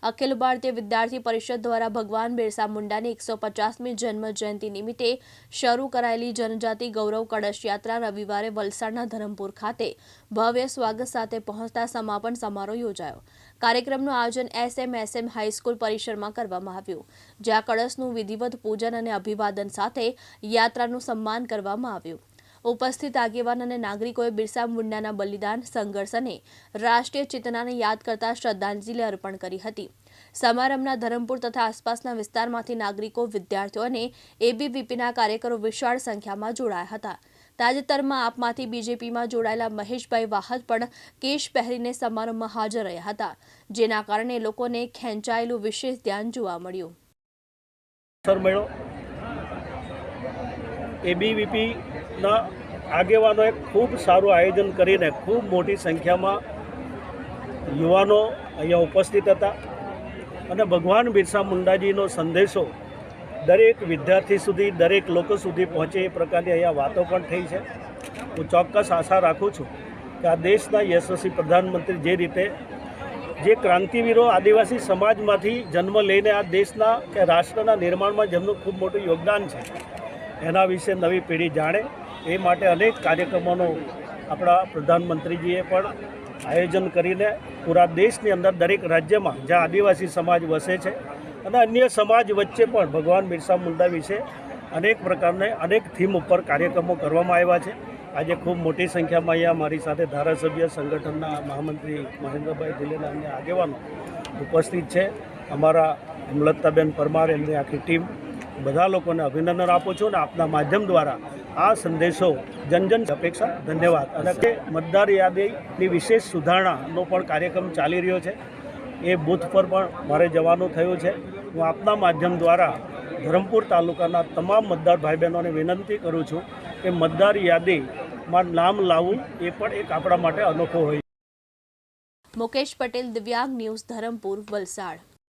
અખિલ ભારતીય વિદ્યાર્થી પરિષદ દ્વારા ભગવાન બિરસા મુંડાની 150મી જન્મ જયંતિ નિમિત્તે શરૂ કરાયેલી જનજાતિ ગૌરવ કળશ યાત્રા રવિવારે વલસાડના ધરમપુર ખાતે ભવ્ય સ્વાગત સાથે પહોંચતા સમાપન સમારોહ યોજાયો। કાર્યક્રમનું આયોજન એસએમએસએમ હાઈસ્કૂલ પરિસરમાં કરવામાં આવ્યું, જ્યાં કળશનું વિધિવત પૂજન અને અભિવાદન સાથે યાત્રાનું સન્માન કરવામાં આવ્યું। ઉપસ્થિત આગેવાન અને નાગરિકોએ બિરસા મુંડાના બલિદાન, સંઘર્ષ અને રાષ્ટ્રીય ચેતનાને યાદ કરતા શ્રદ્ધાંજલિ અર્પણ કરી હતી। સમારંભના ધરમપુર તથા આસપાસના વિસ્તારમાંથી નાગરિકો, વિદ્યાર્થીઓ અને એબીવીપીના કાર્યકરો વિશાળ સંખ્યામાં જોડાયા હતા। તાજેતરમાં આપમાંથી બીજેપીમાં જોડાયેલા મહેશભાઈ વાહદ પણ કેશ પહેરીને સમારંભમાં હાજર રહ્યા હતા, જેના કારણે લોકોને ખેંચાયેલું વિશેષ ધ્યાન જોવા મળ્યું। એબીવીપીના આગેવાનોએ ખૂબ સારું આયોજન કરીને ખૂબ મોટી સંખ્યામાં યુવાનો અહીંયા ઉપસ્થિત હતા અને ભગવાન બિરસા મુંડાજીનો સંદેશો દરેક વિદ્યાર્થી સુધી, દરેક લોકો સુધી પહોંચે એ પ્રકારની અહીંયા વાતો પણ થઈ છે। હું ચોક્કસ આશા રાખું છું કે આ દેશના યશસ્વી પ્રધાનમંત્રી જે રીતે જે ક્રાંતિવીરો આદિવાસી સમાજમાંથી જન્મ લઈને આ દેશના કે રાષ્ટ્રના નિર્માણમાં જેમનું ખૂબ મોટું યોગદાન છે એના વિશે નવી પેઢી જાણે એ માટે અનેક કાર્યક્રમોનું આપણા પ્રધાનમંત્રીજીએ પણ આયોજન કરીને પૂરા દેશની અંદર દરેક રાજ્યમાં જ્યાં આદિવાસી સમાજ વસે છે અને અન્ય સમાજ વચ્ચે પણ ભગવાન બિરસા મુંડા વિશે અનેક પ્રકારના અનેક થીમ ઉપર કાર્યક્રમો કરવામાં આવ્યા છે। આજે ખૂબ મોટી સંખ્યામાં અહીંયા મારી સાથે ધારાસભ્ય, સંગઠનના મહામંત્રી મહેન્દ્રભાઈ ધીલેના અન્ય આગેવાનો ઉપસ્થિત છે। અમારા હેમલતાબેન પરમાર, એમની આખી ટીમ, બધા લોકોને અભિનંદન આપું છું અને આપના માધ્યમ દ્વારા આ સંદેશો જન અપેક્ષા ધન્યવાદ। અને તે મતદાર યાદીની વિશેષ સુધારણાનો પણ કાર્યક્રમ ચાલી રહ્યો છે, એ બૂથ પર પણ મારે જવાનું થયું છે। હું આપના માધ્યમ દ્વારા ધરમપુર તાલુકાના તમામ મતદાર ભાઈ બહેનોને વિનંતી કરું છું કે મતદાર યાદીમાં નામ લાવવું એ પણ એક આપણા માટે અનોખો હોય। મુકેશ પટેલ, દિવ્યાંગ ન્યૂઝ, ધરમપુર, વલસાડ।